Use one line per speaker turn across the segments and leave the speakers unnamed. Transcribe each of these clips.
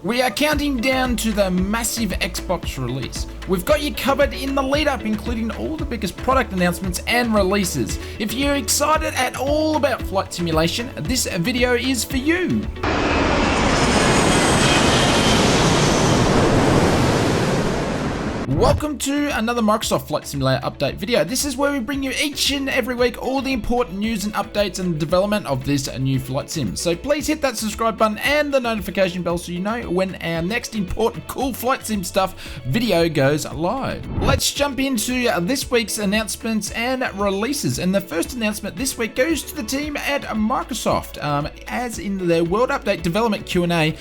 We are counting down to the massive Xbox release. We've got you covered in the lead up, including all the biggest product announcements and releases. If you're excited at all about flight simulation, this video is for you. Welcome to another Microsoft Flight Simulator update video. This is where we bring you each and every week all the important news and updates and development of this new flight sim. So please hit that subscribe button and the notification bell so you know when our next important cool flight sim stuff video goes live. Let's jump into this week's announcements and releases. And the first announcement this week goes to the team at Microsoft. As in their World Update Development Q&A,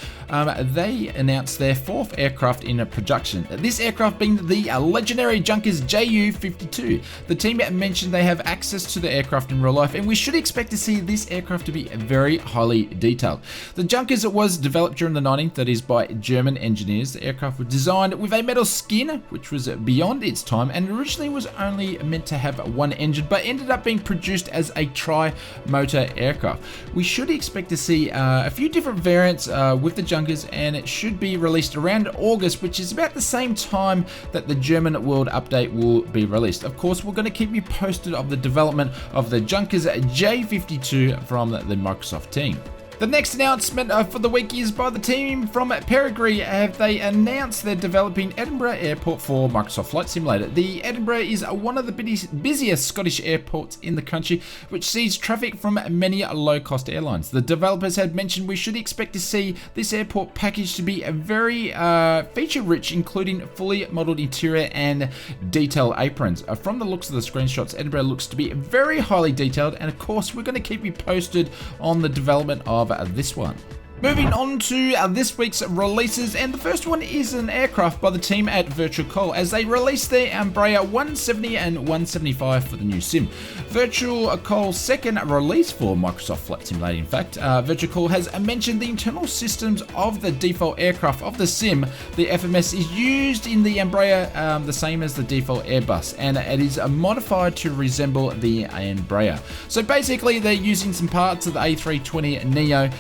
they announced their fourth aircraft in production. This aircraft being the legendary Junkers Ju-52. The team mentioned they have access to the aircraft in real life, and we should expect to see this aircraft to be very highly detailed. The Junkers was developed during the 19th, that is by German engineers. The aircraft was designed with a metal skin, which was beyond its time, and originally was only meant to have one engine, but ended up being produced as a tri-motor aircraft. We should expect to see a few different variants with the Junkers, and it should be released around August, which is about the same time that the German World Update will be released. Of course, we're going to keep you posted of the development of the Junkers J52 from the Microsoft team. The next announcement for the week is by the team from Peregrine. They announced they're developing Edinburgh Airport for Microsoft Flight Simulator. The Edinburgh is one of the busiest Scottish airports in the country, which sees traffic from many low-cost airlines. The developers had mentioned we should expect to see this airport package to be very feature-rich, including fully modelled interior and detailed aprons. From the looks of the screenshots, Edinburgh looks to be very highly detailed, and of course we're going to keep you posted on the development of this one. Moving on to this week's releases, and the first one is an aircraft by the team at Virtual Coil as they released their Embraer 170 and 175 for the new sim. Virtual Coil's second release for Microsoft Flight Simulator, in fact. Virtual Coil has mentioned the internal systems of the default aircraft of the sim. The FMS is used in the Embraer the same as the default Airbus, and it is modified to resemble the Embraer. So basically they're using some parts of the A320neo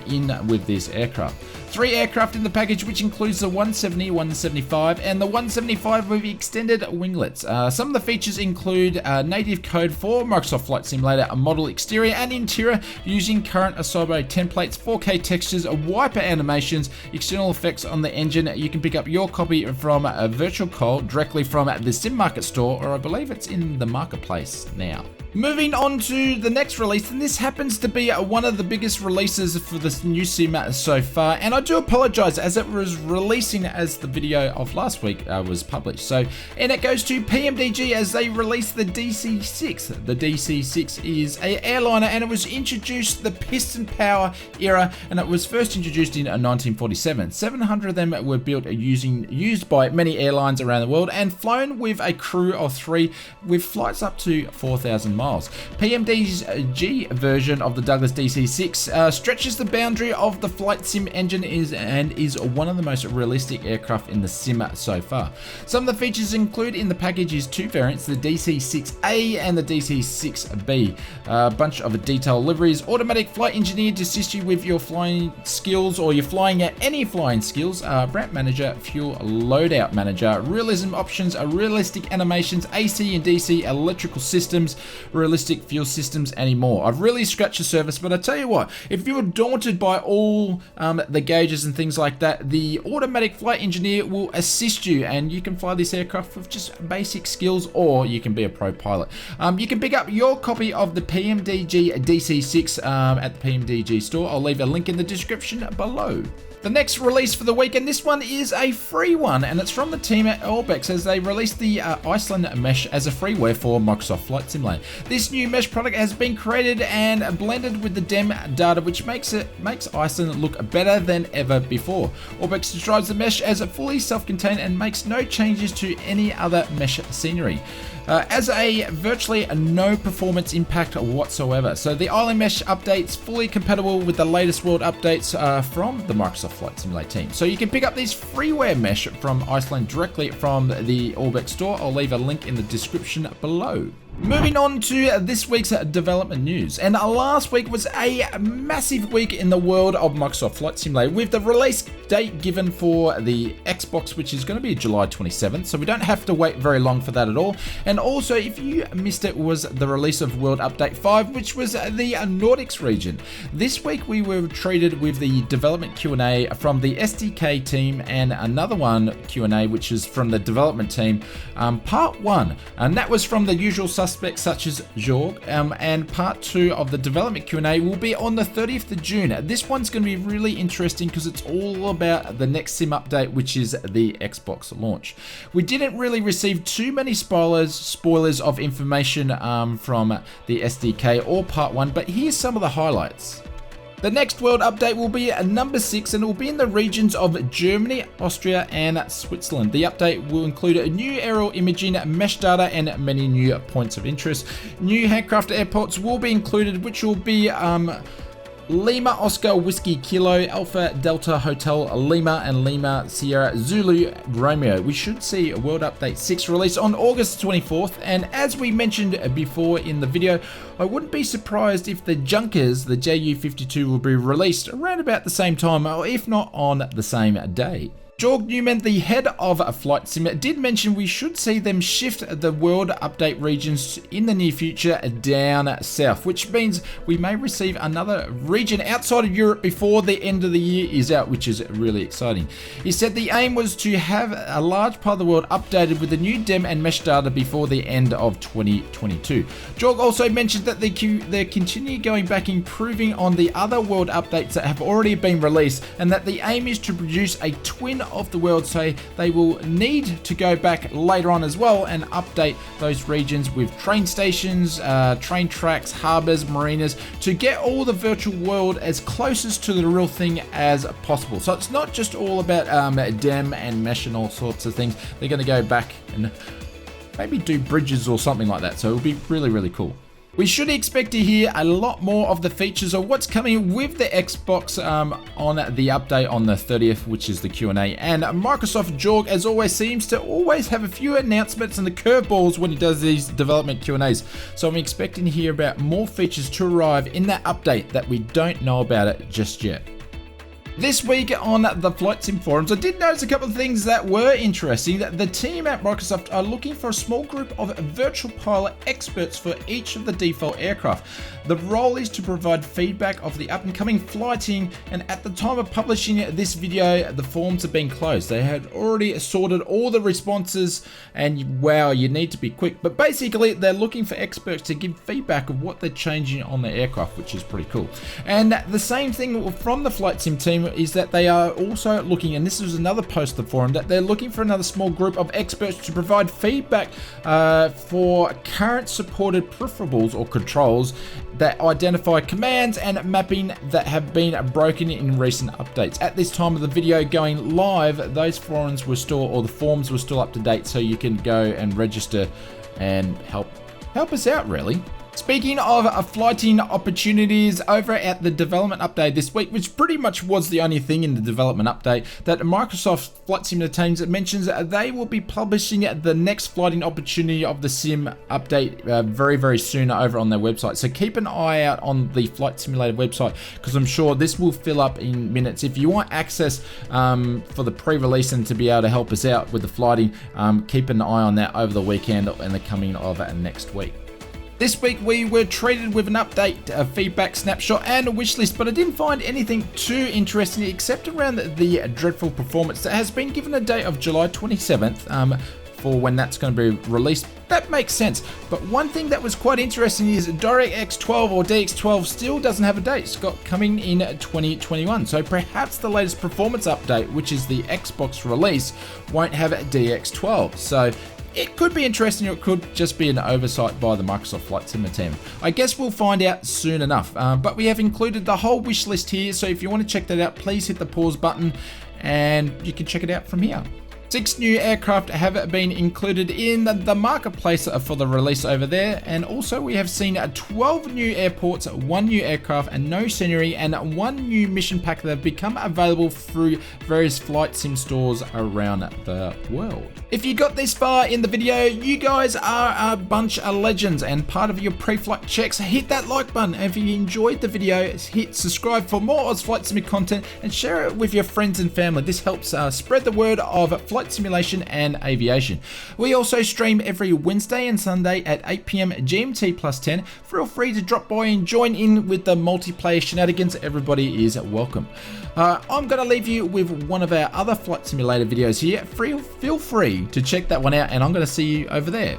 in with this aircraft. 3 aircraft in the package, which includes the 170, 175, and the 175 with extended winglets. Some of the features include native code for Microsoft Flight Simulator, a model exterior and interior using current Asobo templates, 4K textures, wiper animations, external effects on the engine. You can pick up your copy from Virtual Coil directly from the Sim Market store, or I believe it's in the marketplace now. Moving on to the next release, and this happens to be one of the biggest releases for this new sim so far, and I do apologize as it was releasing as the video of last week was published. And it goes to PMDG as they released the DC-6. The DC-6 is an airliner, and it was introduced the piston power era, and it was first introduced in 1947. 700 of them were built used by many airlines around the world and flown with a crew of 3 with flights up to 4,000 miles. PMDG version of the Douglas DC-6 stretches the boundary of the flight sim engine and is one of the most realistic aircraft in the sim so far. Some of the features include in the package is 2 variants, the DC-6A and the DC-6B. A bunch of detailed liveries, automatic flight engineer to assist you with your flying skills, or you're flying at any flying skills, ramp manager, fuel loadout manager, realism options, realistic animations, AC and DC electrical systems, realistic fuel systems, and more. I've really scratched the surface, but I tell you what, if you're daunted by all the gauges and things like that, the automatic flight engineer will assist you, and you can fly this aircraft with just basic skills, or you can be a pro pilot. You can pick up your copy of the PMDG DC-6 at the PMDG store. I'll leave a link in the description below. The next release for the week, and this one is a free one, and it's from the team at Orbex as they released the Iceland mesh as a freeware for Microsoft Flight Simulator. This new mesh product has been created and blended with the DEM data, which makes Iceland look better than ever before. Orbex describes the mesh as fully self-contained and makes no changes to any other mesh scenery. As a virtually no performance impact whatsoever. So the Island Mesh update's fully compatible with the latest world updates from the Microsoft Flight Simulator team. So you can pick up these freeware mesh from Iceland directly from the Orbex store. I'll leave a link in the description below. Moving on to this week's development news, and last week was a massive week in the world of Microsoft Flight Simulator with the release date given for the Xbox, which is going to be July 27th, so we don't have to wait very long for that at all. And also, if you missed it, was the release of World Update 5, which was the Nordics region. This week we were treated with the development Q&A from the SDK team and another one Q&A which is from the development team, part 1, and that was from the usual suspects such as Jorg, and part 2 of the development Q&A will be on the 30th of June. This one's going to be really interesting because it's all about the next sim update, which is the Xbox launch. We didn't really receive too many spoilers of information from the SDK or part 1, but here's some of the highlights. The next world update will be number 6 and it will be in the regions of Germany, Austria and Switzerland. The update will include a new aerial imaging, mesh data and many new points of interest. New handcrafted airports will be included, which will be Lima Oscar Whiskey Kilo, Alpha Delta Hotel Lima and Lima Sierra Zulu Romeo. We should see a World Update 6 release on August 24th, and as we mentioned before in the video, I wouldn't be surprised if the Junkers, the JU-52, will be released around about the same time, or if not on the same day. Jorg Newman, the head of Flight Simmer, did mention we should see them shift the World Update regions in the near future down south, which means we may receive another region outside of Europe before the end of the year is out, which is really exciting. He said the aim was to have a large part of the world updated with the new DEM and mesh data before the end of 2022. Jorg also mentioned that they're continue going back improving on the other world updates that have already been released, and that the aim is to produce a twin of the world, so they will need to go back later on as well and update those regions with train stations, train tracks, harbors, marinas, to get all the virtual world as closest to the real thing as possible. So it's not just all about DEM and mesh and all sorts of things. They're going to go back and maybe do bridges or something like that, so it'll be really, really cool. We should expect to hear a lot more of the features of what's coming with the Xbox on the update on the 30th, which is the Q&A. And Microsoft Jorg, as always, seems to always have a few announcements and the curveballs when he does these development Q&As. So I'm expecting to hear about more features to arrive in that update that we don't know about it just yet. This week on the Flight Sim forums, I did notice a couple of things that were interesting. That the team at Microsoft are looking for a small group of virtual pilot experts for each of the default aircraft. The role is to provide feedback of the up-and-coming flighting, and at the time of publishing this video, the forums have been closed. They had already sorted all the responses, and wow, you need to be quick. But basically, they're looking for experts to give feedback of what they're changing on the aircraft, which is pretty cool. And the same thing from the Flight Sim team is that they are also looking, and this is another post on the forum, that they're looking for another small group of experts to provide feedback for current supported peripherals or controls that identify commands and mapping that have been broken in recent updates. At this time of the video going live, those forums were still, or the forms were still up to date, so you can go and register and help us out, really. Speaking of flighting opportunities, over at the development update this week, which pretty much was the only thing in the development update, that Microsoft Flight Simulator teams mentions they will be publishing the next flighting opportunity of the sim update very, very soon over on their website. So keep an eye out on the Flight Simulator website, because I'm sure this will fill up in minutes. If you want access for the pre-release and to be able to help us out with the flighting, keep an eye on that over the weekend and the coming of next week. This week we were treated with an update, a feedback snapshot and a wish list, but I didn't find anything too interesting except around the dreadful performance that has been given a date of July 27th for when that's going to be released. That makes sense, but one thing that was quite interesting is DirectX 12 or DX12 still doesn't have a date. It's got coming in 2021, so perhaps the latest performance update, which is the Xbox release, won't have a DX12. So it could be interesting, or it could just be an oversight by the Microsoft Flight Simmer team. I guess we'll find out soon enough, but we have included the whole wish list here, so if you want to check that out, please hit the pause button and you can check it out from here. 6 new aircraft have been included in the marketplace for the release over there, and also we have seen 12 new airports, 1 new aircraft, and no scenery, and 1 new mission pack that have become available through various flight sim stores around the world. If you got this far in the video, you guys are a bunch of legends, and part of your pre-flight checks, hit that like button, and if you enjoyed the video, hit subscribe for more Aus Flight Simmer content and share it with your friends and family. This helps spread the word of flight simulation and aviation. We also stream every Wednesday and Sunday at 8 PM GMT plus 10. Feel free to drop by and join in with the multiplayer shenanigans. Everybody is welcome. I'm going to leave you with one of our other flight simulator videos here. Feel free to check that one out, and I'm going to see you over there.